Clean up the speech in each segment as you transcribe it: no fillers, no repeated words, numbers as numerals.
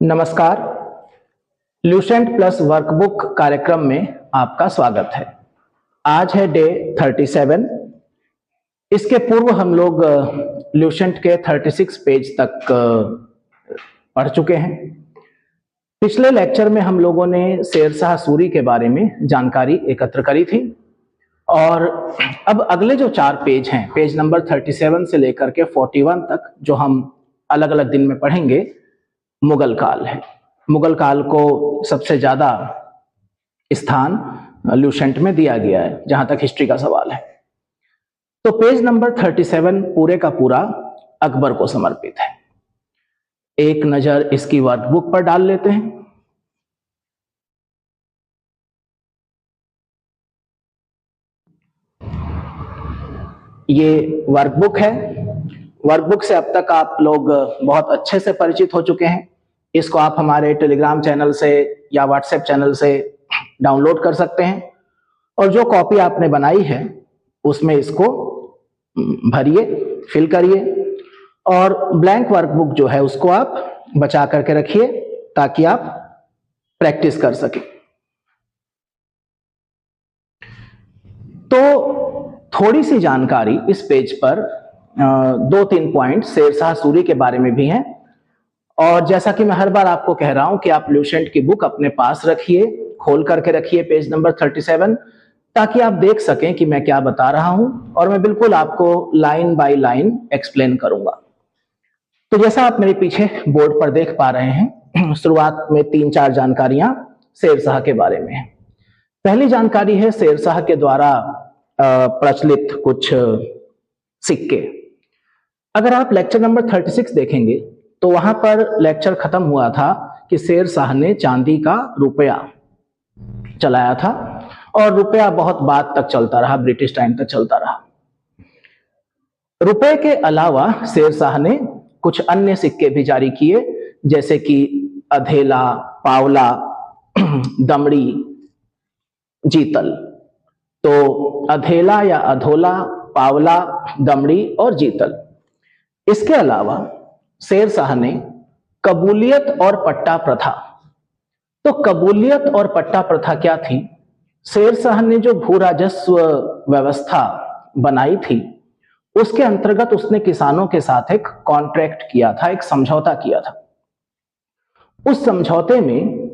नमस्कार। Lucent plus workbook कार्यक्रम में आपका स्वागत है। आज है डे 37। इसके पूर्व हम लोग ल्यूसेंट के 36 पेज तक पढ़ चुके हैं। पिछले लेक्चर में हम लोगों ने शेरशाह सूरी के बारे में जानकारी एकत्र करी थी और अब अगले जो 4 पेज हैं, पेज नंबर 37 से लेकर के 41 तक, जो हम अलग अलग दिन में पढ़ेंगे, मुगल काल है। मुगल काल को सबसे ज्यादा स्थान ल्यूसेंट में दिया गया है जहां तक हिस्ट्री का सवाल है। तो पेज नंबर 37 पूरे का पूरा अकबर को समर्पित है। एक नजर इसकी वर्कबुक पर डाल लेते हैं। ये वर्कबुक है। वर्कबुक से अब तक आप लोग बहुत अच्छे से परिचित हो चुके हैं। इसको आप हमारे टेलीग्राम चैनल से या व्हाट्सएप चैनल से डाउनलोड कर सकते हैं और जो कॉपी आपने बनाई है उसमें इसको भरिए, फिल करिए और ब्लैंक वर्कबुक जो है उसको आप बचा करके रखिए ताकि आप प्रैक्टिस कर सकें। तो थोड़ी सी जानकारी इस पेज पर 2-3 पॉइंट शेरशाह सूरी के बारे में भी हैं और जैसा कि मैं हर बार आपको कह रहा हूं कि आप ल्यूसेंट की बुक अपने पास रखिए, खोल करके रखिए पेज नंबर 37, ताकि आप देख सकें कि मैं क्या बता रहा हूं और मैं बिल्कुल आपको लाइन बाय लाइन एक्सप्लेन करूंगा। तो जैसा आप मेरे पीछे बोर्ड पर देख पा रहे हैं, शुरुआत में 3-4 जानकारियां शेरशाह के बारे में है। पहली जानकारी है शेरशाह के द्वारा प्रचलित कुछ सिक्के। अगर आप लेक्चर नंबर 36 देखेंगे तो वहां पर लेक्चर खत्म हुआ था कि शेरशाह ने चांदी का रुपया चलाया था और रुपया बहुत बाद तक चलता रहा, ब्रिटिश टाइम तक चलता रहा। रुपए के अलावा शेरशाह ने कुछ अन्य सिक्के भी जारी किए, जैसे कि अधेला, पावला, दमड़ी, जीतल। तो अधेला या अधोला, पावला, दमड़ी और जीतल। इसके अलावा शेरशाह ने कबूलियत और पट्टा प्रथा। तो कबूलियत और पट्टा प्रथा क्या थी? शेरशाह ने जो भू राजस्व व्यवस्था बनाई थी उसके अंतर्गत उसने किसानों के साथ एक कॉन्ट्रैक्ट किया था, एक समझौता किया था। उस समझौते में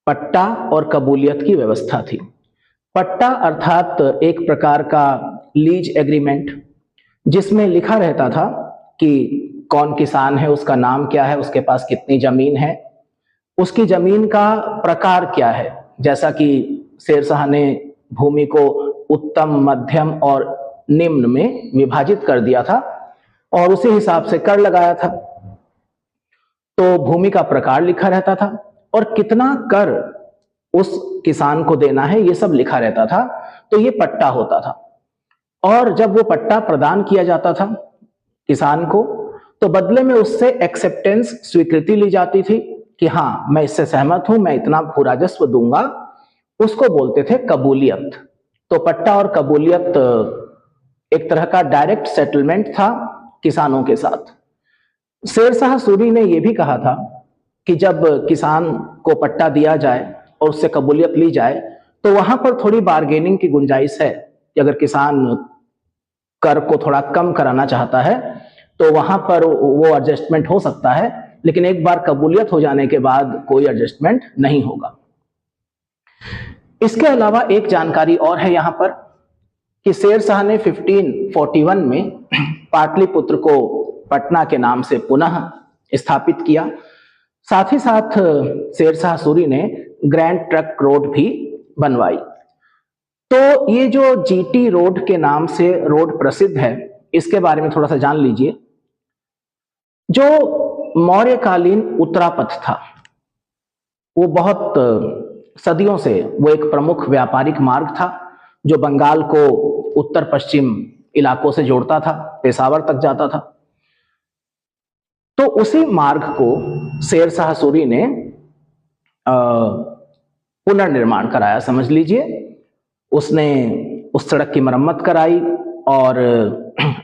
पट्टा और कबूलियत की व्यवस्था थी। पट्टा अर्थात एक प्रकार का लीज एग्रीमेंट, जिसमें लिखा रहता था कि कौन किसान है, उसका नाम क्या है, उसके पास कितनी जमीन है, उसकी जमीन का प्रकार क्या है। जैसा कि शेरशाह ने भूमि को उत्तम, मध्यम और निम्न में विभाजित कर दिया था और उसी हिसाब से कर लगाया था। तो भूमि का प्रकार लिखा रहता था और कितना कर उस किसान को देना है ये सब लिखा रहता था। तो ये पट्टा होता था और जब वो पट्टा प्रदान किया जाता था किसान को, तो बदले में उससे एक्सेप्टेंस, स्वीकृति ली जाती थी कि हाँ, मैं इससे सहमत हूं, मैं इतना भू राजस्व दूंगा। उसको बोलते थे कबूलियत। तो पट्टा और कबूलियत एक तरह का डायरेक्ट सेटलमेंट था किसानों के साथ। शेरशाह सूरी ने यह भी कहा था कि जब किसान को पट्टा दिया जाए और उससे कबूलियत ली जाए तो वहां पर थोड़ी बार्गेनिंग की गुंजाइश है कि अगर किसान कर को थोड़ा कम कराना चाहता है तो वहां पर वो एडजस्टमेंट हो सकता है, लेकिन एक बार कबूलियत हो जाने के बाद कोई एडजस्टमेंट नहीं होगा। इसके अलावा एक जानकारी और है यहां पर कि शेरशाह ने 1541 में पाटलिपुत्र को पटना के नाम से पुनः स्थापित किया। साथ ही साथ शेरशाह सूरी ने ग्रैंड ट्रक रोड भी बनवाई। तो ये जो जीटी रोड के नाम से रोड प्रसिद्ध है, इसके बारे में थोड़ा सा जान लीजिए। जो मौर्यकालीन उत्तरापथ था वो बहुत सदियों से वो एक प्रमुख व्यापारिक मार्ग था जो बंगाल को उत्तर पश्चिम इलाकों से जोड़ता था, पेशावर तक जाता था। तो उसी मार्ग को शेरशाह सूरी ने पुनर्निर्माण कराया, समझ लीजिए। उसने उस सड़क की मरम्मत कराई और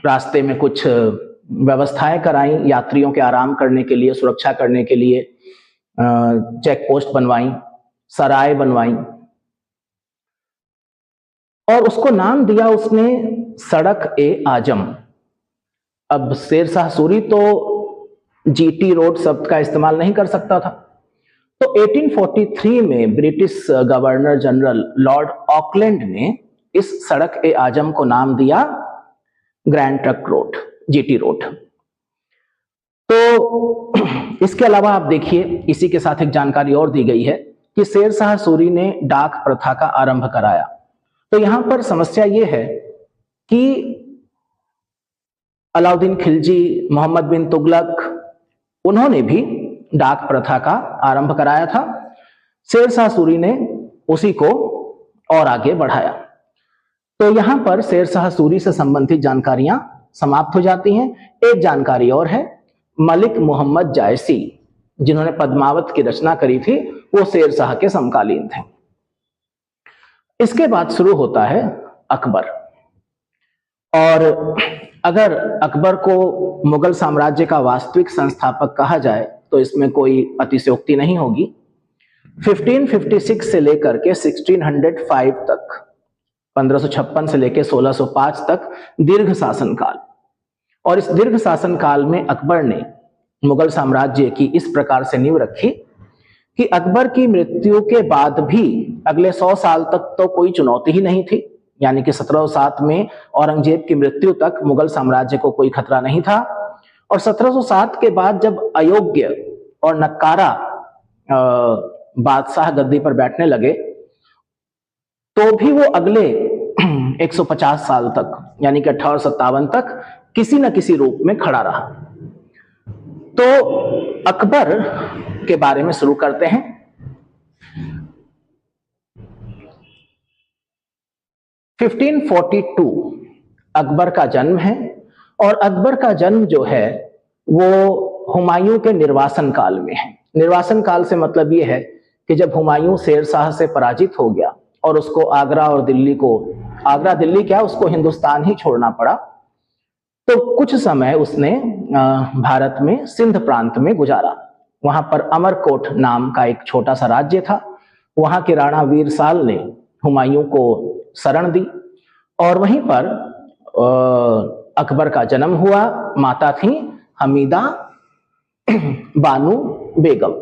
रास्ते में कुछ व्यवस्थाएं कराई यात्रियों के आराम करने के लिए, सुरक्षा करने के लिए। चेक पोस्ट बनवाई, सराय बनवाई और उसको नाम दिया उसने सड़क ए आजम। अब शेर शाह सूरी तो जीटी रोड शब्द का इस्तेमाल नहीं कर सकता था, तो 1843 में British governor general Lord Auckland ने इस सड़क ए आजम को नाम दिया grand trunk road, GT road. तो इसके अलावा आप देखिए, इसी के साथ एक जानकारी और दी गई है कि शेर शाह सूरी ने डाक प्रथा का आरंभ कराया। तो यहां पर समस्या यह है कि अलाउद्दीन खिलजी, मोहम्मद बिन तुगलक, उन्होंने भी डाक प्रथा का आरंभ कराया था। शेर शाह सूरी ने उसी को और आगे बढ़ाया। तो यहां पर शेर शाह सूरी से संबंधित जानकारियां समाप्त हो जाती हैं। एक जानकारी और है, मलिक मोहम्मद जायसी जिन्होंने पद्मावत की रचना करी थी, वो शेर शाह के समकालीन थे। इसके बाद शुरू होता है अकबर। और अगर अकबर को मुगल साम्राज्य का वास्तविक संस्थापक कहा जाए तो इसमें कोई अतिशयोक्ति नहीं होगी। 1556 से लेकर के 1605 तक, 1556 से लेकर 1605 तक दीर्घ शासनकाल, और इस दीर्घ शासनकाल में अकबर ने मुगल साम्राज्य की इस प्रकार से नींव रखी कि अकबर की मृत्यु के बाद भी अगले 100 साल तक तो कोई चुनौती ही नहीं थी। यानी कि 1707 में औरंगजेब की मृत्यु तक मुगल साम्राज्य को कोई खतरा नहीं था। और 1707 के बाद जब अयोग्य और नक्कारा बादशाह गद्दी पर बैठने लगे, तो भी वो अगले 150 साल तक, यानी कि 1857 तक किसी न किसी रूप में खड़ा रहा। तो अकबर के बारे में शुरू करते हैं। 1542 अकबर का जन्म है, और अकबर का जन्म जो है वो हुमायूं के निर्वासन काल में है। निर्वासन काल से मतलब ये है कि जब हुमायूं शेर शाह से पराजित हो गया और उसको आगरा और दिल्ली को, आगरा दिल्ली क्या, उसको हिंदुस्तान ही छोड़ना पड़ा, तो कुछ समय उसने भारत में सिंध प्रांत में गुजारा। वहां पर अमरकोट नाम का एक छोटा सा राज्य था। वहां के राणा वीर साल ने हुमायूं को शरण दी और वहीं पर अकबर का जन्म हुआ। माता थी हमीदा बानू बेगम।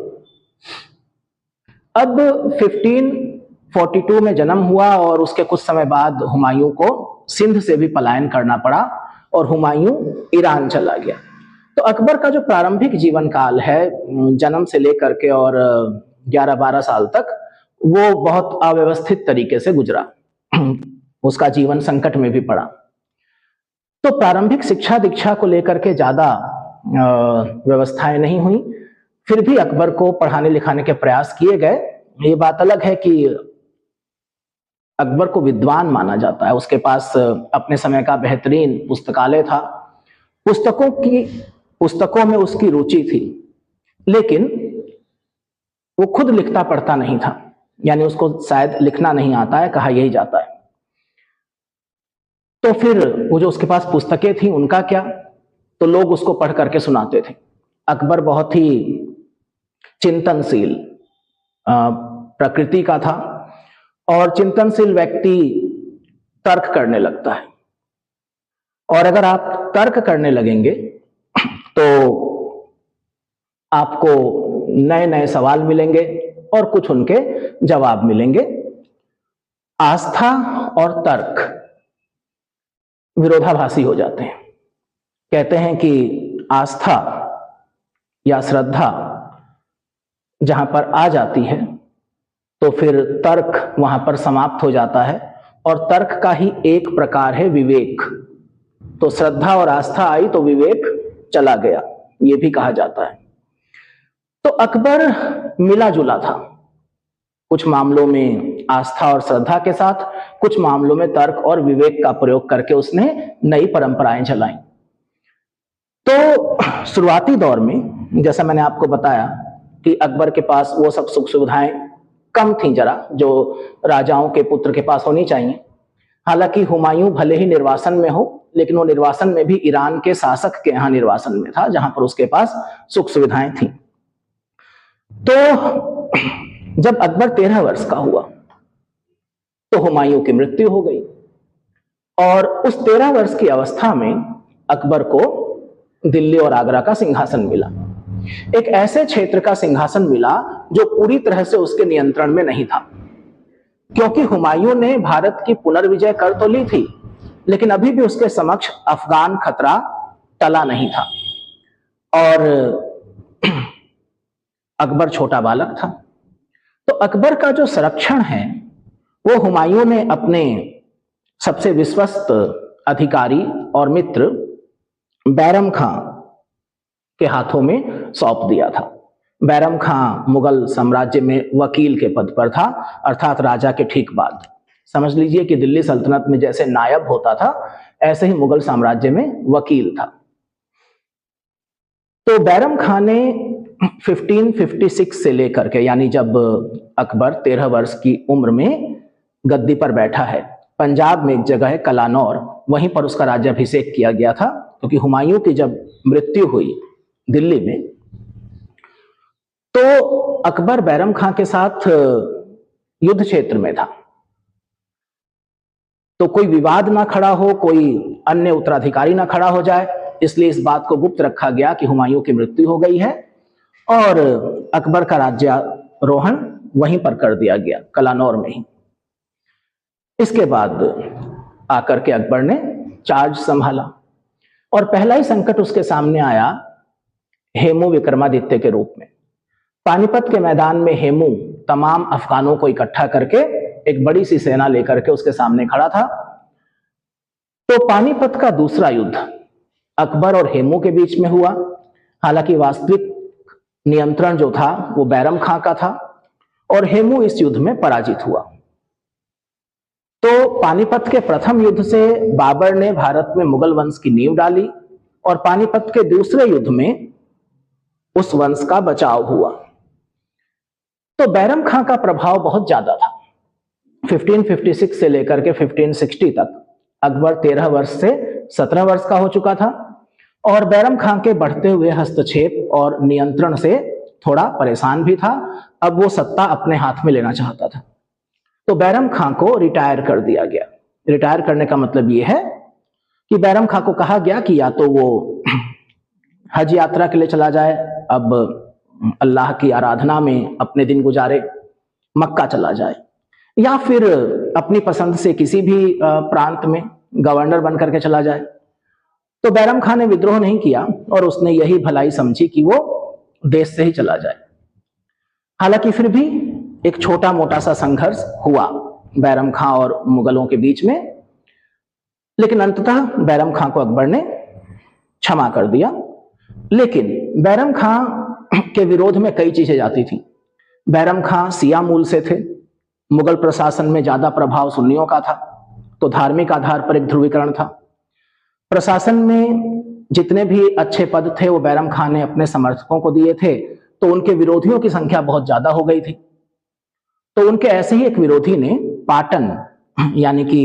अब 1542 में जन्म हुआ और उसके कुछ समय बाद हुमायूं को सिंध से भी पलायन करना पड़ा और हुमायूं ईरान चला गया। तो अकबर का जो प्रारंभिक जीवन काल है, जन्म से लेकर के और 11-12 साल तक, वो बहुत अव्यवस्थित तरीके से गुजरा। उसका जीवन संकट में भी पड़ा। तो प्रारंभिक शिक्षा दीक्षा को लेकर के ज्यादा व्यवस्थाएं नहीं हुई। फिर भी अकबर को पढ़ाने लिखाने के प्रयास किए गए। ये बात अलग है कि अकबर को विद्वान माना जाता है। उसके पास अपने समय का बेहतरीन पुस्तकालय था। पुस्तकों में उसकी रुचि थी, लेकिन वो खुद लिखता पढ़ता नहीं था, यानी उसको शायद लिखना नहीं आता है, कहा यही जाता है। तो फिर वो जो उसके पास पुस्तकें थी उनका क्या, तो लोग उसको पढ़ करके सुनाते थे। अकबर बहुत ही चिंतनशील प्रकृति का था और चिंतनशील व्यक्ति तर्क करने लगता है। और अगर आप तर्क करने लगेंगे तो आपको नए नए सवाल मिलेंगे और कुछ उनके जवाब मिलेंगे। आस्था और तर्क विरोधाभासी हो जाते हैं। कहते हैं कि आस्था या श्रद्धा जहां पर आ जाती है तो फिर तर्क वहां पर समाप्त हो जाता है, और तर्क का ही एक प्रकार है विवेक। तो श्रद्धा और आस्था आई तो विवेक चला गया, यह भी कहा जाता है। तो अकबर मिला जुला था, कुछ मामलों में आस्था और श्रद्धा के साथ, कुछ मामलों में तर्क और विवेक का प्रयोग करके उसने नई परंपराएं चलाई। तो शुरुआती दौर में जैसा मैंने आपको बताया कि अकबर के पास वो सब सुख सुविधाएं कम थी जरा, जो राजाओं के पुत्र के पास होनी चाहिए। हालांकि हुमायूं भले ही निर्वासन में हो, लेकिन वो निर्वासन में भी ईरान के शासक के यहाँ निर्वासन में था, जहां पर उसके पास सुख सुविधाएं थी। तो जब अकबर 13 वर्ष का हुआ तो हुमायूं की मृत्यु हो गई, और उस 13 वर्ष की अवस्था में अकबर को दिल्ली और आगरा का सिंहासन मिला। एक ऐसे क्षेत्र का सिंहासन मिला जो पूरी तरह से उसके नियंत्रण में नहीं था, क्योंकि हुमायूं ने भारत की पुनर्विजय कर तो ली थी, लेकिन अभी भी उसके समक्ष अफगान खतरा टला नहीं था, और अकबर छोटा बालक था। तो अकबर का जो संरक्षण है वो हुमायूं ने अपने सबसे विश्वस्त अधिकारी और मित्र बैरम खां के हाथों में सौंप दिया था। बैरम खां मुगल साम्राज्य में वकील के पद पर था, अर्थात राजा के ठीक बाद। समझ लीजिए कि दिल्ली सल्तनत में जैसे नायब होता था, ऐसे ही मुगल साम्राज्य में वकील था। तो बैरम खां ने 1556 से लेकर के, यानी जब अकबर 13 वर्ष की उम्र में गद्दी पर बैठा है, पंजाब में एक जगह है कलानौर, वहीं पर उसका राज्याभिषेक किया गया था, क्योंकि हुमायूं की जब मृत्यु हुई दिल्ली में तो अकबर बैरम खां के साथ युद्ध क्षेत्र में था। तो कोई विवाद ना खड़ा हो, कोई अन्य उत्तराधिकारी ना खड़ा हो जाए, इसलिए इस बात को गुप्त रखा गया कि हुमायूं की मृत्यु हो गई है, और अकबर का राज्यारोहण वहीं पर कर दिया गया, कलानौर में ही। इसके बाद आकर के अकबर ने चार्ज संभाला, और पहला ही संकट उसके सामने आया हेमू विक्रमादित्य के रूप में। पानीपत के मैदान में हेमू तमाम अफगानों को इकट्ठा करके एक बड़ी सी सेना लेकर के उसके सामने खड़ा था। तो पानीपत का दूसरा युद्ध अकबर और हेमू के बीच में हुआ। हालांकि वास्तविक नियंत्रण जो था वो बैरम खां का था, और हेमू इस युद्ध में पराजित हुआ। तो पानीपत के प्रथम युद्ध से बाबर ने भारत में मुगल वंश की नींव डाली, और पानीपत के दूसरे युद्ध में उस वंश का बचाव हुआ। तो बैरम खां का प्रभाव बहुत ज्यादा था। 1556 से लेकर के 1560 तक अकबर 13 वर्ष से 17 वर्ष का हो चुका था, और बैरम खां के बढ़ते हुए हस्तक्षेप और नियंत्रण से थोड़ा परेशान भी था। अब वो सत्ता अपने हाथ में लेना चाहता था। तो बैरम खां को रिटायर कर दिया गया। रिटायर करने का मतलब ये है कि बैरम खां को कहा गया कि या तो वो हज यात्रा के लिए चला जाए, अब अल्लाह की आराधना में अपने दिन गुजारे, मक्का चला जाए, या फिर अपनी पसंद से किसी भी प्रांत में गवर्नर बनकर के चला जाए। तो बैरम खां ने विद्रोह नहीं किया, और उसने यही भलाई समझी कि वो देश से ही चला जाए। हालांकि फिर भी एक छोटा मोटा सा संघर्ष हुआ बैरम खां और मुगलों के बीच में, लेकिन अंततः बैरम खां को अकबर ने क्षमा कर दिया। लेकिन बैरम खां के विरोध में कई चीजें जाती थी। बैरम खां सिया मूल से थे, मुगल प्रशासन में ज्यादा प्रभाव सुन्नियों का था, तो धार्मिक आधार पर एक ध्रुवीकरण था। प्रशासन में जितने भी अच्छे पद थे वो बैरम खां ने अपने समर्थकों को दिए थे, तो उनके विरोधियों की संख्या बहुत ज्यादा हो गई थी। तो उनके ऐसे ही एक विरोधी ने पाटन, यानी कि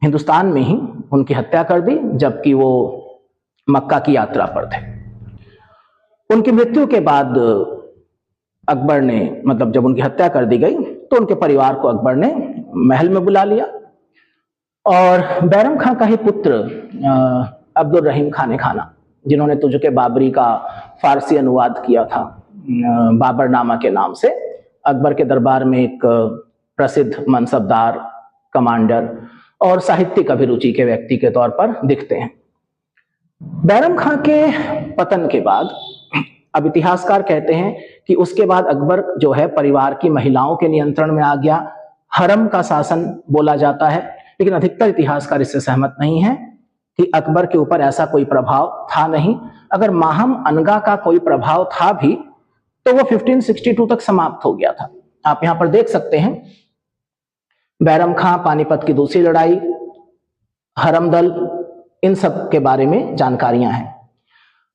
हिंदुस्तान में ही, उनकी हत्या कर दी, जबकि वो मक्का की यात्रा पर थे। उनकी मृत्यु के बाद अकबर ने, मतलब जब उनकी हत्या कर दी गई, तो उनके परिवार को अकबर ने महल में बुला लिया, और बैरम खां का ही पुत्र अब्दुल रहीम खान खाना, जिन्होंने तुझके बाबरी का फारसी अनुवाद किया था बाबरनामा के नाम से, अकबर के दरबार में एक प्रसिद्ध मनसबदार, कमांडर और साहित्यिक अभिरुचि के व्यक्ति के तौर पर दिखते हैं। बैरम खां के पतन के बाद अब इतिहासकार कहते हैं कि उसके बाद अकबर जो है परिवार की महिलाओं के नियंत्रण में आ गया, हरम का शासन बोला जाता है, लेकिन अधिकतर इतिहासकार इससे सहमत नहीं है कि अकबर के ऊपर ऐसा कोई प्रभाव था नहीं। अगर माहम अनगा का कोई प्रभाव था भी तो वो 1562 तक समाप्त हो गया था। आप यहां पर देख सकते हैं बैरम खां, पानीपत की दूसरी लड़ाई, हरम दल, इन सब के बारे में जानकारियां हैं।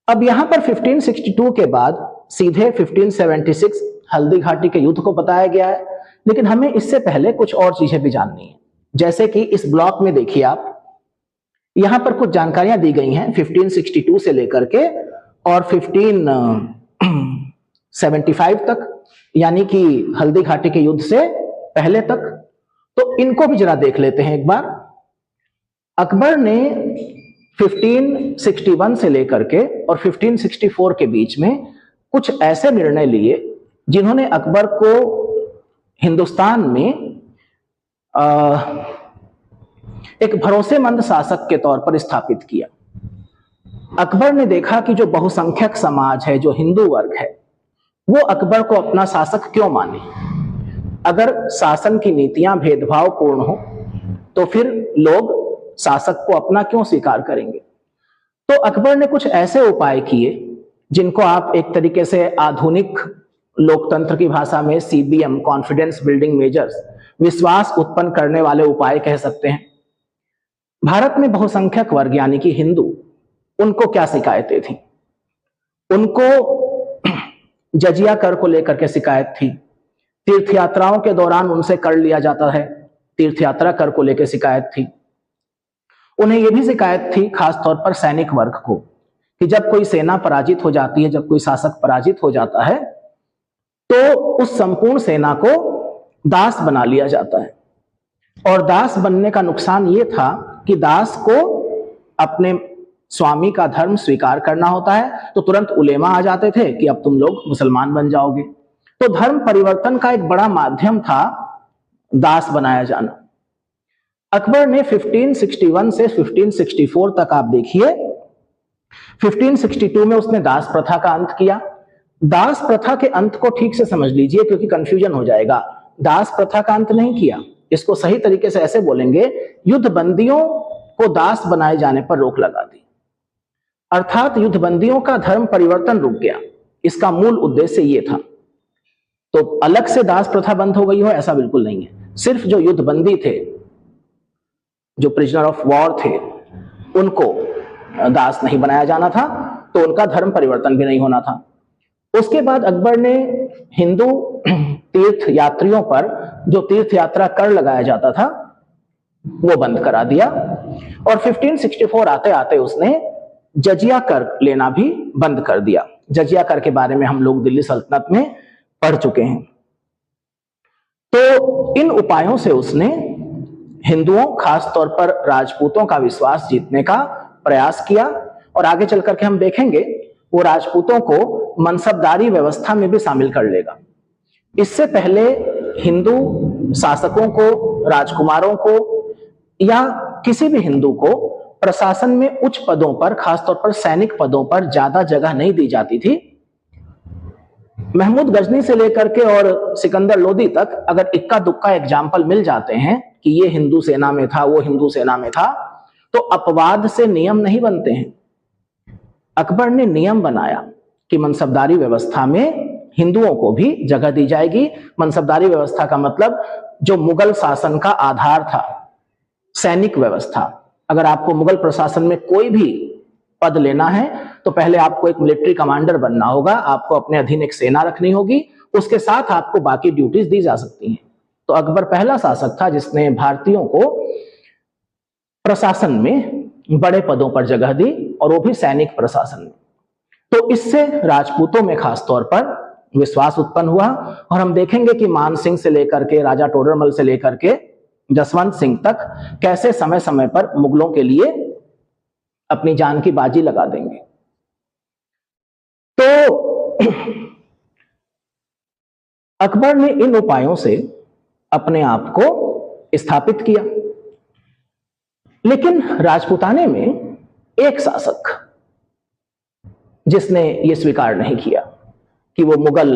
अब यहां पर 1562 के बाद सीधे 1576 हल्दी घाटी के युद्ध को बताया गया है, लेकिन हमें इससे पहले कुछ और चीजें भी जाननी है। जैसे कि इस ब्लॉक में देखिए आप, यहां पर कुछ जानकारियां दी गई हैं 1562 से लेकर के और 75 तक, यानी कि हल्दी घाटी के युद्ध से पहले तक। तो इनको भी जरा देख लेते हैं एक बार। अकबर ने 1561 से लेकर के और 1564 के बीच में कुछ ऐसे निर्णय लिए जिन्होंने अकबर को हिंदुस्तान में एक भरोसेमंद शासक के तौर पर स्थापित किया। अकबर ने देखा कि जो बहुसंख्यक समाज है, जो हिंदू वर्ग है, वो अकबर को अपना शासक क्यों माने। अगर शासन की नीतियां भेदभावपूर्ण हो तो फिर लोग शासक को अपना क्यों स्वीकार करेंगे। तो अकबर ने कुछ ऐसे उपाय किए जिनको आप एक तरीके से आधुनिक लोकतंत्र की भाषा में CBM, कॉन्फिडेंस बिल्डिंग मेजर्स, विश्वास उत्पन्न करने वाले उपाय कह सकते हैं। भारत में बहुसंख्यक वर्ग यानी कि हिंदू, उनको क्या शिकायतें थी? उनको जजिया कर को लेकर के शिकायत थी, तीर्थ यात्राओं के दौरान उनसे कर लिया जाता है, तीर्थ यात्रा कर को लेकर शिकायत थी। उन्हें यह भी शिकायत थी खासतौर पर सैनिक वर्ग को कि जब कोई सेना पराजित हो जाती है, जब कोई शासक पराजित हो जाता है तो उस संपूर्ण सेना को दास बना लिया जाता है। और दास बनने का नुकसान यह था कि दास को अपने स्वामी का धर्म स्वीकार करना होता है, तो तुरंत उलेमा आ जाते थे कि अब तुम लोग मुसलमान बन जाओगे। तो धर्म परिवर्तन का एक बड़ा माध्यम था दास बनाया जाना। अकबर ने 1561 से 1564 तक आप देखिए, 1562 में उसने दास प्रथा का अंत किया। दास प्रथा के अंत को ठीक से समझ लीजिए क्योंकि कंफ्यूजन हो जाएगा। दास प्रथा का अंत नहीं किया, इसको सही तरीके से ऐसे बोलेंगे, युद्धबंदियों को दास बनाए जाने पर रोक लगा दी। अर्थात युद्धबंदियों का धर्म परिवर्तन रुक गया। इसका मूल उद्देश्य यह था। तो अलग से दास प्रथा बंद हो गई हो ऐसा बिल्कुल नहीं है। सिर्फ जो युद्धबंदी थे, जो प्रिजनर ऑफ वॉर थे, उनको दास नहीं बनाया जाना था, तो उनका धर्म परिवर्तन भी नहीं होना था। उसके बाद अकबर ने हिंदू तीर्थ यात्रियों पर जो तीर्थ यात्रा कर लगाया जाता था वो बंद करा दिया। और 1564 आते आते उसने जजिया कर लेना भी बंद कर दिया। जजिया कर के बारे में हम लोग दिल्ली सल्तनत में पढ़ चुके हैं। तो इन उपायों से उसने हिंदुओं, खासतौर पर राजपूतों का विश्वास जीतने का प्रयास किया। और आगे चल करके हम देखेंगे वो राजपूतों को मनसबदारी व्यवस्था में भी शामिल कर लेगा। इससे पहले हिंदू शासकों को, राजकुमारों को या किसी भी हिंदू को प्रशासन में उच्च पदों पर, खासतौर पर सैनिक पदों पर ज्यादा जगह नहीं दी जाती थी। महमूद गजनी से लेकर के और सिकंदर लोदी तक अगर इक्का दुक्का एग्जाम्पल मिल जाते हैं कि ये हिंदू सेना में था, वो हिंदू सेना में था, तो अपवाद से नियम नहीं बनते हैं। अकबर ने नियम बनाया कि मनसबदारी व्यवस्था में हिंदुओं को भी जगह दी जाएगी। मनसबदारी व्यवस्था का मतलब जो मुगल शासन का आधार था, सैनिक व्यवस्था। अगर आपको मुगल प्रशासन में कोई भी पद लेना है तो पहले आपको एक मिलिट्री कमांडर बनना होगा, आपको अपने अधीन एक सेना रखनी होगी, उसके साथ आपको बाकी ड्यूटीज दी जा सकती हैं। तो अकबर पहला शासक था जिसने भारतीयों को प्रशासन में बड़े पदों पर जगह दी, और वो भी सैनिक प्रशासन में। तो इससे राजपूतों में खासतौर पर विश्वास उत्पन्न हुआ। और हम देखेंगे कि मान सिंह से लेकर के, राजा टोडरमल से लेकर के जसवंत सिंह तक कैसे समय समय पर मुगलों के लिए अपनी जान की बाजी लगा देंगे। तो अकबर ने इन उपायों से अपने आप को स्थापित किया। लेकिन राजपूताने में एक शासक जिसने यह स्वीकार नहीं किया कि वो मुगल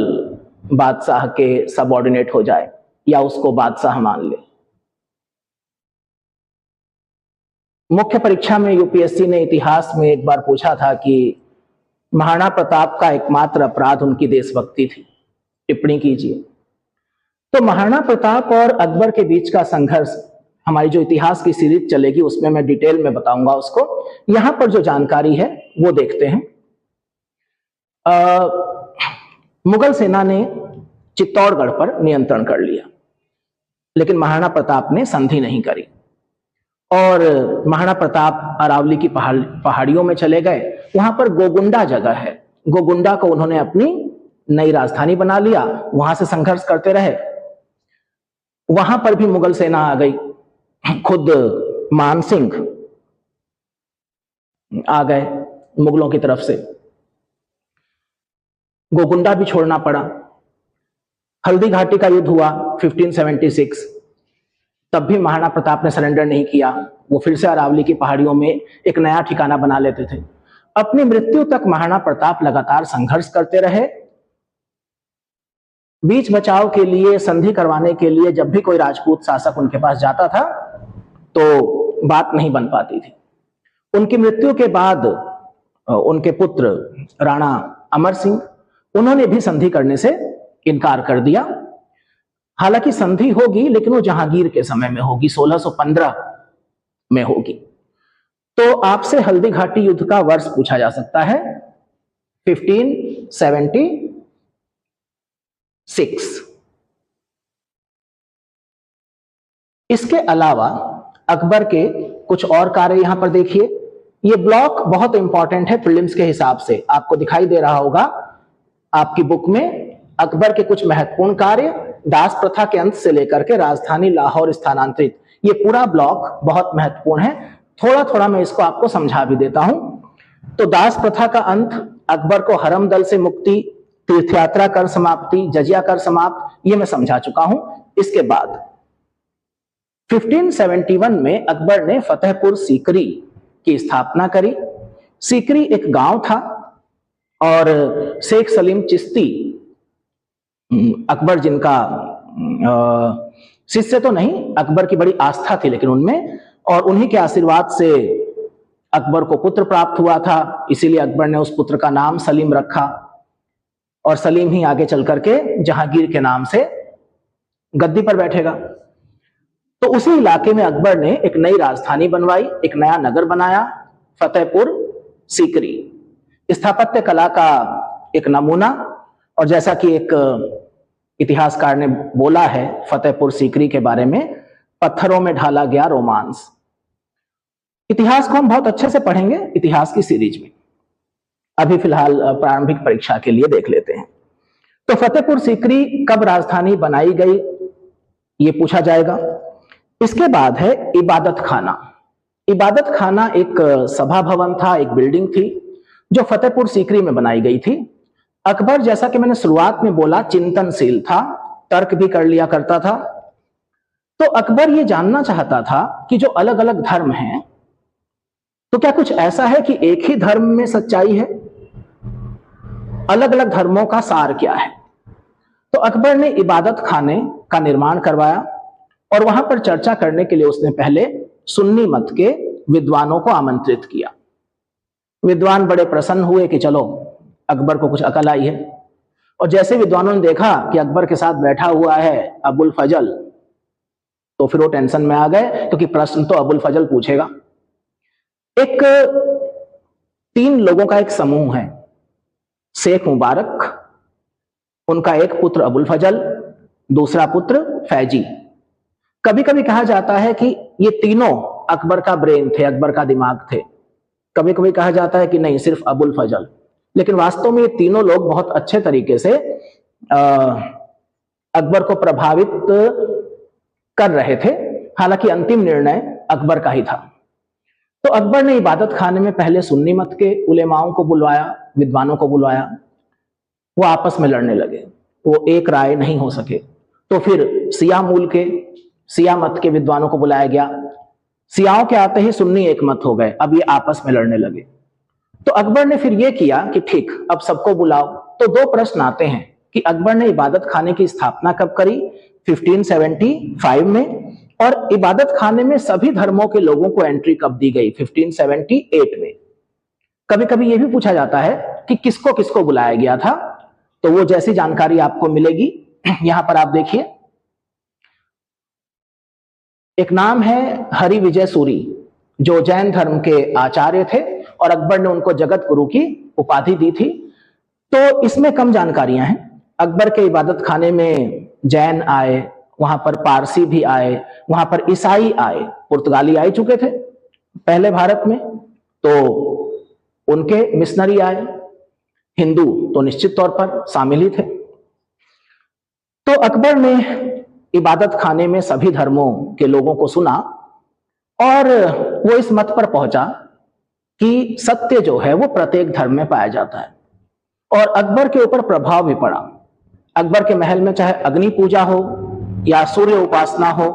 बादशाह के सबऑर्डिनेट हो जाए या उसको बादशाह मान ले। मुख्य परीक्षा में यूपीएससी ने इतिहास में एक बार पूछा था कि महाराणा प्रताप का एकमात्र अपराध उनकी देशभक्ति थी, टिप्पणी कीजिए। तो महाराणा प्रताप और अकबर के बीच का संघर्ष हमारी जो इतिहास की सीरीज चलेगी उसमें मैं डिटेल में बताऊंगा उसको। यहां पर जो जानकारी है वो देखते हैं। मुगल सेना ने चित्तौड़गढ़ पर नियंत्रण कर लिया, लेकिन महाराणा प्रताप ने संधि नहीं करी और महाराणा प्रताप अरावली की पहाड़ियों में चले गए। वहां पर गोगुंडा जगह है, गोगुंडा को उन्होंने अपनी नई राजधानी बना लिया, वहां से संघर्ष करते रहे। वहां पर भी मुगल सेना आ गई, खुद मान सिंह आ गए मुगलों की तरफ से। गोकुंडा भी छोड़ना पड़ा। हल्दी घाटी का युद्ध हुआ 1576, तब भी महाराणा प्रताप ने सरेंडर नहीं किया। वो फिर से अरावली की पहाड़ियों में एक नया ठिकाना बना लेते थे। अपनी मृत्यु तक महाराणा प्रताप लगातार संघर्ष करते रहे। बीच बचाव के लिए, संधि करवाने के लिए जब भी कोई राजपूत शासक उनके पास जाता था तो बात नहीं बन पाती थी। उनकी मृत्यु के बाद उनके पुत्र राणा अमर सिंह, उन्होंने भी संधि करने से इनकार कर दिया। हालांकि संधि होगी, लेकिन वो जहांगीर के समय में होगी, 1615 में होगी। तो आपसे हल्दी घाटी युद्ध का वर्ष पूछा जा सकता है 1576। इसके अलावा अकबर के कुछ और कार्य यहां पर देखिए। ये ब्लॉक बहुत इंपॉर्टेंट है प्रीलिम्स के हिसाब से, आपको दिखाई दे रहा होगा आपकी बुक में। अकबर के कुछ महत्वपूर्ण कार्य, दास प्रथा के अंत से लेकर के राजधानी लाहौर स्थानांतरित, ये पूरा ब्लॉक बहुत महत्वपूर्ण है। थोड़ा थोड़ा मैं इसको आपको समझा भी देता हूं। तो दास प्रथा का अंत, अकबर को हरम दल से मुक्ति, तीर्थयात्रा कर समाप्ति, जजिया कर समाप्त, ये मैं समझा चुका हूं। इसके बाद 1571 में अकबर ने फतेहपुर सीकरी की स्थापना करी। सीकरी एक गांव था और शेख सलीम चिश्ती, अकबर जिनका शिष्य तो नहीं, अकबर की बड़ी आस्था थी लेकिन उनमें, और उन्हीं के आशीर्वाद से अकबर को पुत्र प्राप्त हुआ था। इसीलिए अकबर ने उस पुत्र का नाम सलीम रखा, और सलीम ही आगे चल करके जहांगीर के नाम से गद्दी पर बैठेगा। तो उसी इलाके में अकबर ने एक नई राजधानी बनवाई, एक नया नगर बनाया, फतेहपुर सीकरी। स्थापत्य कला का एक नमूना, और जैसा कि एक इतिहासकार ने बोला है फतेहपुर सीकरी के बारे में, पत्थरों में ढाला गया रोमांस। इतिहास को हम बहुत अच्छे से पढ़ेंगे इतिहास की सीरीज में, अभी फिलहाल प्रारंभिक परीक्षा के लिए देख लेते हैं। तो फतेहपुर सीकरी कब राजधानी बनाई गई, ये पूछा जाएगा। इसके बाद है इबादत खाना। इबादत खाना एक सभा भवन था, एक बिल्डिंग थी जो फतेहपुर सीकरी में बनाई गई थी। अकबर, जैसा कि मैंने शुरुआत में बोला, चिंतनशील था, तर्क भी कर लिया करता था। तो अकबर ये जानना चाहता था कि जो अलग अलग धर्म हैं, तो क्या कुछ ऐसा है कि एक ही धर्म में सच्चाई है? अलग अलग धर्मों का सार क्या है? तो अकबर ने इबादत खाने का निर्माण करवाया, और वहां पर चर्चा करने के लिए उसने पहले सुन्नी मत के विद्वानों को आमंत्रित किया। विद्वान बड़े प्रसन्न हुए कि चलो अकबर को कुछ अकल आई है। और जैसे विद्वानों ने देखा कि अकबर के साथ बैठा हुआ है अबुल फजल, तो फिर वो टेंशन में आ गए, क्योंकि प्रश्न तो अबुल फजल पूछेगा। एक 3 लोगों का एक समूह है, शेख मुबारक, उनका एक पुत्र अबुल फजल, दूसरा पुत्र फैजी। कभी कभी कहा जाता है कि ये तीनों अकबर का ब्रेन थे, अकबर का दिमाग थे। कभी कभी कहा जाता है कि नहीं, सिर्फ अबुल फजल। लेकिन वास्तव में ये तीनों लोग बहुत अच्छे तरीके से अकबर को प्रभावित कर रहे थे। हालांकि अंतिम निर्णय अकबर का ही था। तो अकबर ने इबादत खाने में पहले सुन्नी मत के उलेमाओं को बुलवाया, विद्वानों को बुलवाया। वो आपस में लड़ने लगे, वो एक राय नहीं हो सके। तो फिर सिया मूल के, सिया मत के विद्वानों को बुलाया गया। सियाओं के आते ही सुन्नी एक मत हो गए, अब ये आपस में लड़ने लगे। तो अकबर ने फिर ये किया कि ठीक, अब सबको बुलाओ। तो 2 प्रश्न आते हैं कि अकबर ने इबादत खाने की स्थापना कब करी, 1575 में, और इबादत खाने में सभी धर्मों के लोगों को एंट्री कब दी गई, 1578 में। कभी कभी यह भी पूछा जाता है कि किसको किसको बुलाया गया था। तो वो जैसी जानकारी आपको मिलेगी, यहां पर आप देखिए। एक नाम है हरि विजय सूरी, जो जैन धर्म के आचार्य थे, और अकबर ने उनको जगत गुरु की उपाधि दी थी। तो इसमें कम जानकारियां हैं। अकबर के इबादत खाने में जैन आए, वहां पर पारसी भी आए, वहां पर ईसाई आए, पुर्तगाली आ चुके थे पहले भारत में, तो उनके मिशनरी आए। हिंदू तो निश्चित तौर पर शामिल ही थे। तो अकबर ने इबादत खाने में सभी धर्मों के लोगों को सुना और वो इस मत पर पहुंचा कि सत्य जो है वो प्रत्येक धर्म में पाया जाता है, और अकबर के ऊपर प्रभाव भी पड़ा। अकबर के महल में चाहे अग्नि पूजा हो या सूर्य उपासना हो,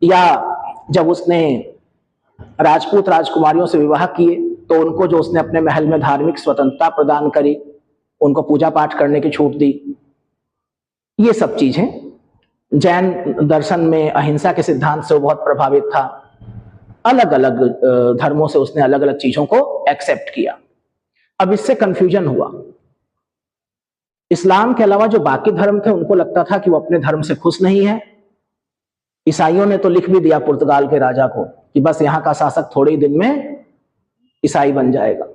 या जब उसने राजपूत राजकुमारियों से विवाह किए तो उनको जो उसने अपने महल में धार्मिक स्वतंत्रता प्रदान करी, उनको पूजा पाठ करने की छूट दी, ये सब चीजें। जैन दर्शन में अहिंसा के सिद्धांत से वो बहुत प्रभावित था। अलग अलग धर्मों से उसने अलग अलग चीजों को एक्सेप्ट किया। अब इससे कंफ्यूजन हुआ। इस्लाम के अलावा जो बाकी धर्म थे उनको लगता था कि वो अपने धर्म से खुश नहीं है। ईसाइयों ने तो लिख भी दिया पुर्तगाल के राजा को कि बस यहां का शासक थोड़े ही दिन में ईसाई बन जाएगा।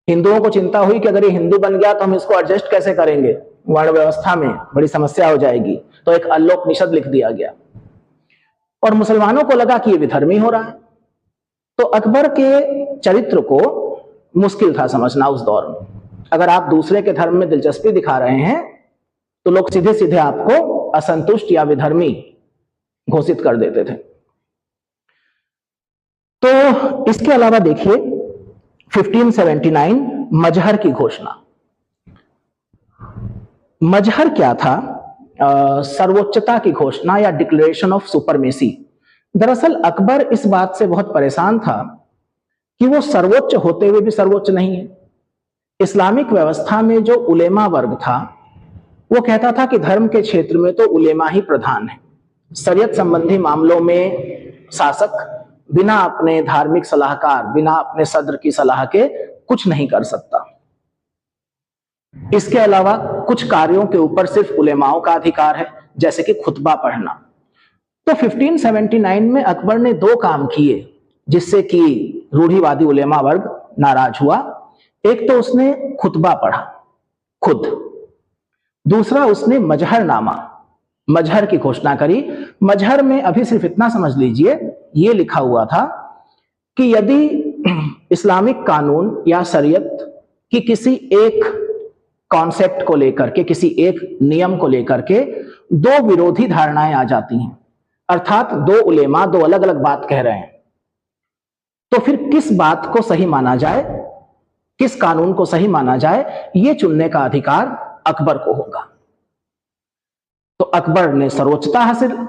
हिंदुओं को चिंता हुई कि अगर ये हिंदू बन गया तो हम इसको एडजस्ट कैसे करेंगे, वर्ण व्यवस्था में बड़ी समस्या हो जाएगी, तो एक अल्लोपनिषद लिख दिया गया। और मुसलमानों को लगा कि ये विधर्मी हो रहा है। तो अकबर के चरित्र को मुश्किल था समझना उस दौर में। अगर आप दूसरे के धर्म में दिलचस्पी दिखा रहे हैं तो लोग सीधे सीधे आपको असंतुष्ट या विधर्मी घोषित कर देते थे। तो इसके अलावा देखिए 1579 मजहर की घोषणा। मजहर क्या था? सर्वोच्चता की घोषणा या डिक्लेरेशन ऑफ सुपरमेसी। दरअसल अकबर इस बात से बहुत परेशान था कि वो सर्वोच्च होते हुए भी सर्वोच्च नहीं है। इस्लामिक व्यवस्था में जो उलेमा वर्ग था वो कहता था कि धर्म के क्षेत्र में तो उलेमा ही प्रधान है। शरीयत संबंधी मामलों में शासक बिना अपने धार्मिक सलाहकार, बिना अपने सद्र की सलाह के कुछ नहीं कर सकता। इसके अलावा कुछ कार्यों के ऊपर सिर्फ उलेमाओं का अधिकार है, जैसे कि खुतबा पढ़ना। तो 1579 में अकबर ने दो काम किए जिससे कि रूढ़िवादी उलेमा वर्ग नाराज हुआ। एक तो उसने खुतबा पढ़ा खुद, दूसरा उसने मजहरनामा, मजहर की घोषणा करी। मजहर में अभी सिर्फ इतना समझ लीजिए, ये लिखा हुआ था कि यदि इस्लामिक कानून या शरीयत की किसी एक कॉन्सेप्ट को लेकर के, किसी एक नियम को लेकर के दो विरोधी धारणाएं आ जाती हैं, अर्थात दो उलेमा दो अलग अलग बात कह रहे हैं, तो फिर किस बात को सही माना जाए, किस कानून को सही माना जाए, यह चुनने का अधिकार अकबर को होगा। तो अकबर ने सर्वोच्चता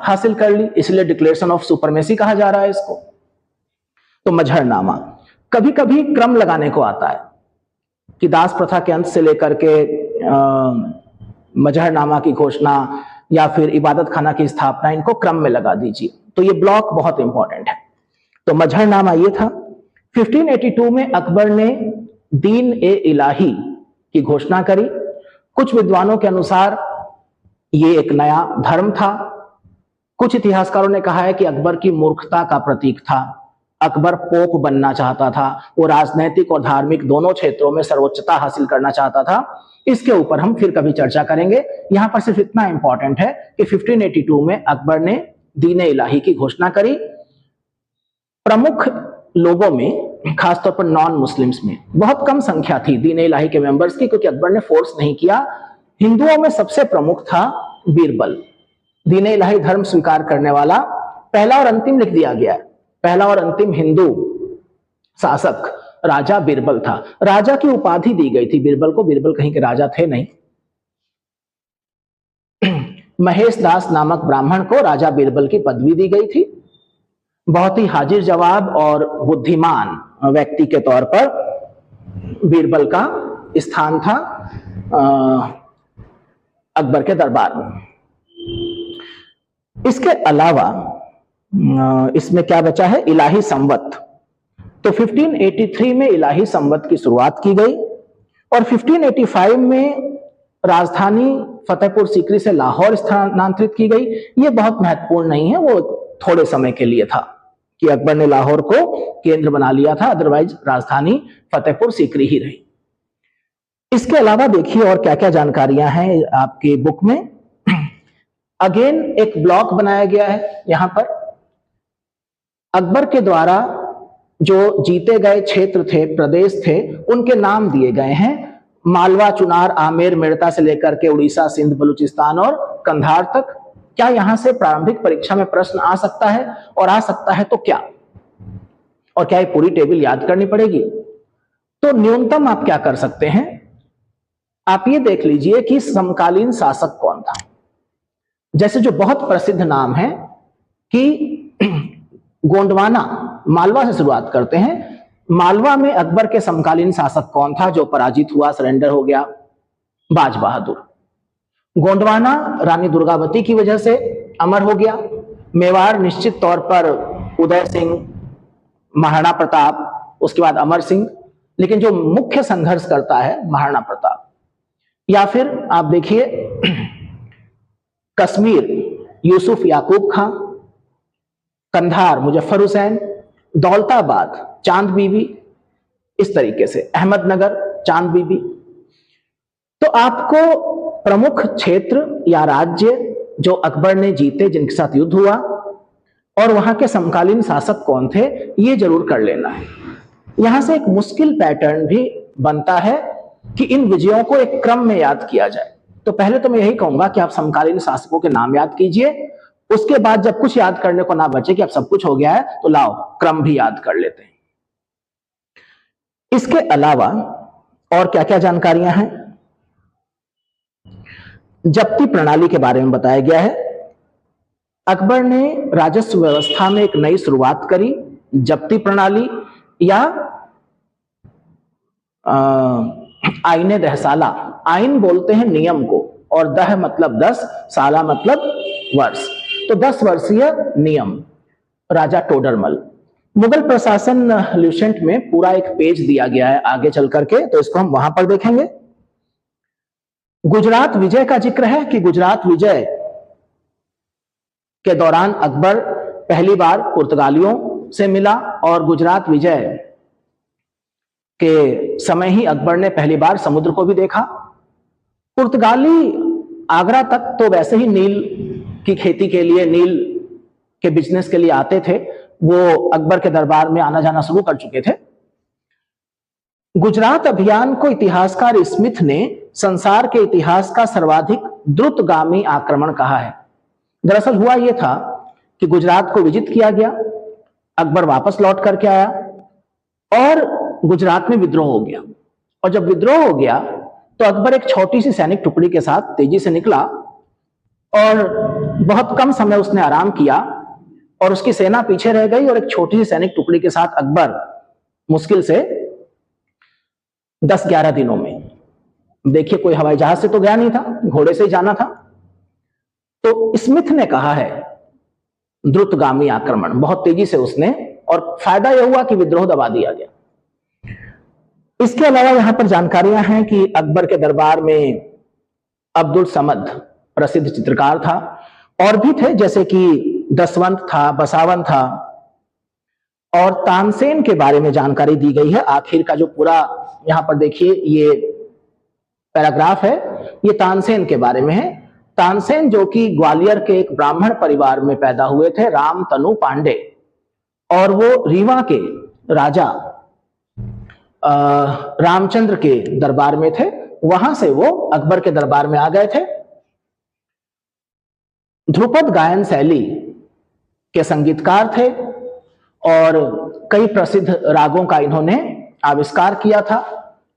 हासिल कर ली, इसलिए डिक्लेरेशन ऑफ सुपरमेसी कहा जा रहा है इसको। तो मजहरनामा कभी कभी क्रम लगाने को आता है कि दास प्रथा के अंत से लेकर के मजहरनामा की घोषणा या फिर इबादत खाना की स्थापना, इनको क्रम में लगा दीजिए। तो ये ब्लॉक बहुत इंपॉर्टेंट है। तो मजहरनामा ये था। 1582 में अकबर ने दीन ए इलाही की घोषणा करी। कुछ विद्वानों के अनुसार ये एक नया धर्म था। कुछ इतिहासकारों ने कहा है कि अकबर की मूर्खता का प्रतीक था। अकबर पोप बनना चाहता था, वो राजनैतिक और धार्मिक दोनों क्षेत्रों में सर्वोच्चता हासिल करना चाहता था। इसके ऊपर हम फिर कभी चर्चा करेंगे। यहां पर सिर्फ इतना इंपॉर्टेंट है कि 1582 में अकबर ने दीन ए इलाही की घोषणा करी। प्रमुख लोगों में, खासतौर पर नॉन मुस्लिम्स में बहुत कम संख्या थी दीन ए इलाही के मेंबर्स की, क्योंकि अकबर ने फोर्स नहीं किया। हिंदुओं में सबसे प्रमुख था बीरबल। दीन ए इलाही धर्म स्वीकार करने वाला पहला और अंतिम लिख दिया गया है। पहला और अंतिम हिंदू शासक राजा बीरबल था। राजा की उपाधि दी गई थी बीरबल को, बीरबल कहीं के राजा थे नहीं। महेश दास नामक ब्राह्मण को राजा बीरबल की पदवी दी गई थी। बहुत ही हाजिर जवाब और बुद्धिमान व्यक्ति के तौर पर बीरबल का स्थान था अकबर के दरबार में। इसके अलावा इसमें क्या बचा है? इलाही संवत। तो 1583 में इलाही संवत की शुरुआत की गई और 1585 में राजधानी फतेहपुर सीकरी से लाहौर स्थानांतरित की गई। यह बहुत महत्वपूर्ण नहीं है, वो थोड़े समय के लिए था कि अकबर ने लाहौर को केंद्र बना लिया था, अदरवाइज राजधानी फतेहपुर सीकरी ही रही। इसके अलावा देखिए और क्या क्या जानकारियां हैं आपके बुक में। अगेन एक ब्लॉक बनाया गया है यहां पर। अकबर के द्वारा जो जीते गए क्षेत्र थे, प्रदेश थे, उनके नाम दिए गए हैं। मालवा, चुनार, आमेर, मेड़ता से लेकर के उड़ीसा, सिंध, बलूचिस्तान और कंधार तक। क्या यहां से प्रारंभिक परीक्षा में प्रश्न आ सकता है, और आ सकता है तो क्या, और क्या ये पूरी टेबल याद करनी पड़ेगी? तो न्यूनतम आप क्या कर सकते हैं, आप ये देख लीजिए कि समकालीन शासक कौन था। जैसे जो बहुत प्रसिद्ध नाम है कि गोंडवाना, मालवा से शुरुआत करते हैं। मालवा में अकबर के समकालीन शासक कौन था जो पराजित हुआ, सरेंडर हो गया? बाज बहादुर। गोंडवाना रानी दुर्गावती की वजह से अमर हो गया। मेवाड़ निश्चित तौर पर उदय सिंह, महाराणा प्रताप, उसके बाद अमर सिंह, लेकिन जो मुख्य संघर्ष करता है महाराणा प्रताप। या फिर आप देखिए कश्मीर, यूसुफ याकूब खां, कंधार, मुजफ्फर हुसैन, दौलताबाद, चांद बीबी, इस तरीके से अहमदनगर, चांद बीबी। तो आपको प्रमुख क्षेत्र या राज्य जो अकबर ने जीते, जिनके साथ युद्ध हुआ, और वहां के समकालीन शासक कौन थे, ये जरूर कर लेना है। यहां से एक मुश्किल पैटर्न भी बनता है कि इन विजयों को एक क्रम में याद किया जाए। तो पहले तो मैं यही कहूंगा कि आप समकालीन शासकों के नाम याद कीजिए, उसके बाद जब कुछ याद करने को ना बचे कि अब सब कुछ हो गया है, तो लाओ क्रम भी याद कर लेते हैं। इसके अलावा और क्या क्या जानकारियां हैं? जब्ती प्रणाली के बारे में बताया गया है। अकबर ने राजस्व व्यवस्था में एक नई शुरुआत करी, जब्ती प्रणाली या आईने दहसाला। आइन बोलते हैं नियम को, और दह मतलब 10, साला मतलब वर्ष, तो 10 वर्षीय नियम, राजा टोडरमल। मुगल प्रशासन ल्यूसेंट में पूरा एक पेज दिया गया है आगे चल करके, तो इसको हम वहां पर देखेंगे। गुजरात विजय का जिक्र है कि गुजरात विजय के दौरान अकबर पहली बार पुर्तगालियों से मिला, और गुजरात विजय के समय ही अकबर ने पहली बार समुद्र को भी देखा। पुर्तगाली आगरा तक तो वैसे ही नील की खेती के लिए, नील के बिजनेस के लिए आते थे, वो अकबर के दरबार में आना जाना शुरू कर चुके थे। गुजरात अभियान को इतिहासकार स्मिथ ने संसार के इतिहास का सर्वाधिक द्रुतगामी आक्रमण कहा है। दरअसल हुआ यह था कि गुजरात को विजित किया गया, अकबर वापस लौट करके आया और गुजरात में विद्रोह हो गया। और जब विद्रोह हो गया तो अकबर एक छोटी सी सैनिक टुकड़ी के साथ तेजी से निकला, और बहुत कम समय उसने आराम किया, और उसकी सेना पीछे रह गई, और एक छोटी सी सैनिक टुकड़ी के साथ अकबर मुश्किल से 10-11 दिनों में, देखिए कोई हवाई जहाज से तो गया नहीं था, घोड़े से ही जाना था। तो स्मिथ ने कहा है द्रुतगामी आक्रमण, बहुत तेजी से उसने, और फायदा यह हुआ कि विद्रोह दबा दिया गया। इसके अलावा यहां पर जानकारियां हैं कि अकबर के दरबार में अब्दुल समद प्रसिद्ध चित्रकार था, और भी थे जैसे कि दसवंत था, बसावन था, और तानसेन के बारे में जानकारी दी गई है। आखिर का जो पूरा यहां पर देखिए ये पैराग्राफ है, ये तानसेन के बारे में है। तानसेन जो कि ग्वालियर के एक ब्राह्मण परिवार में पैदा हुए थे, राम तनु पांडे, और वो रीवा के राजा रामचंद्र के दरबार में थे, वहां से वो अकबर के दरबार में आ गए थे। ध्रुपद गायन शैली के संगीतकार थे, और कई प्रसिद्ध रागों का इन्होंने आविष्कार किया था,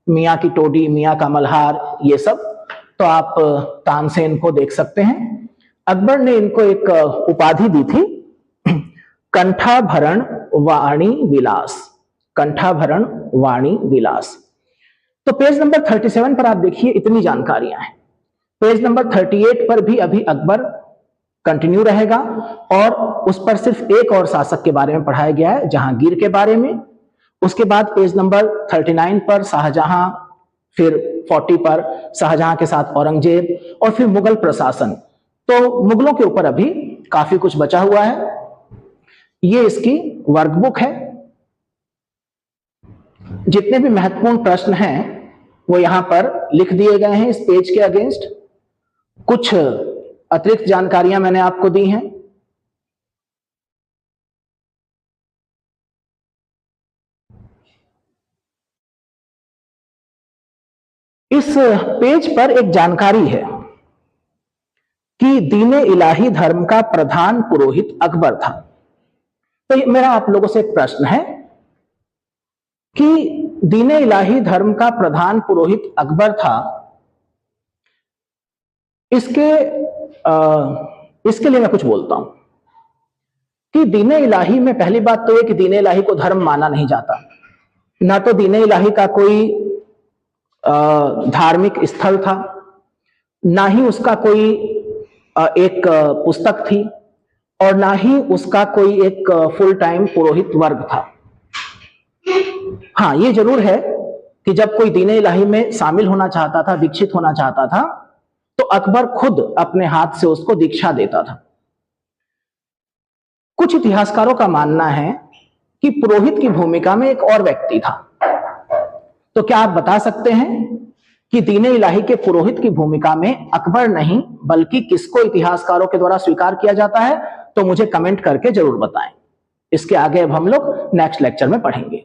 मियां की टोडी, मियां का मल्हार, ये सब। तो आप तानसेन को देख सकते हैं। अकबर ने इनको एक उपाधि दी थी, कंठाभरण वाणी विलास, कंठाभरण वाणी विलास। तो पेज नंबर 37 पर आप देखिए इतनी जानकारियां हैं। पेज नंबर 38 पर भी अभी अकबर कंटिन्यू रहेगा, और उस पर सिर्फ एक और शासक के बारे में पढ़ाया गया है, जहांगीर के बारे में। उसके बाद पेज नंबर 39 पर शाहजहां, फिर 40 पर शाहजहां के साथ औरंगजेब, और फिर मुगल प्रशासन। तो मुगलों के ऊपर अभी काफी कुछ बचा हुआ है। ये इसकी वर्कबुक है। जितने भी महत्वपूर्ण प्रश्न हैं वो यहां पर लिख दिए गए हैं इस पेज के अगेंस्ट। कुछ अतिरिक्त जानकारियां मैंने आपको दी हैं। इस पेज पर एक जानकारी है कि दीन इलाही धर्म का प्रधान पुरोहित अकबर था। तो मेरा आप लोगों से प्रश्न है कि दीन इलाही धर्म का प्रधान पुरोहित अकबर था, इसके लिए मैं कुछ बोलता हूं कि दीन इलाही में पहली बात तो यह कि दीन इलाही को धर्म माना नहीं जाता, ना तो दीन इलाही का कोई धार्मिक स्थल था, ना ही उसका कोई एक पुस्तक थी, और ना ही उसका कोई एक फुल टाइम पुरोहित वर्ग था। हाँ, ये जरूर है कि जब कोई दीन इलाही में शामिल होना चाहता था, दीक्षित होना चाहता था, तो अकबर खुद अपने हाथ से उसको दीक्षा देता था। कुछ इतिहासकारों का मानना है कि पुरोहित की भूमिका में एक और व्यक्ति था। तो क्या आप बता सकते हैं कि दीन इलाही के पुरोहित की भूमिका में अकबर नहीं बल्कि किसको इतिहासकारों के द्वारा स्वीकार किया जाता है? तो मुझे कमेंट करके जरूर बताएं। इसके आगे अब हम लोग नेक्स्ट लेक्चर में पढ़ेंगे।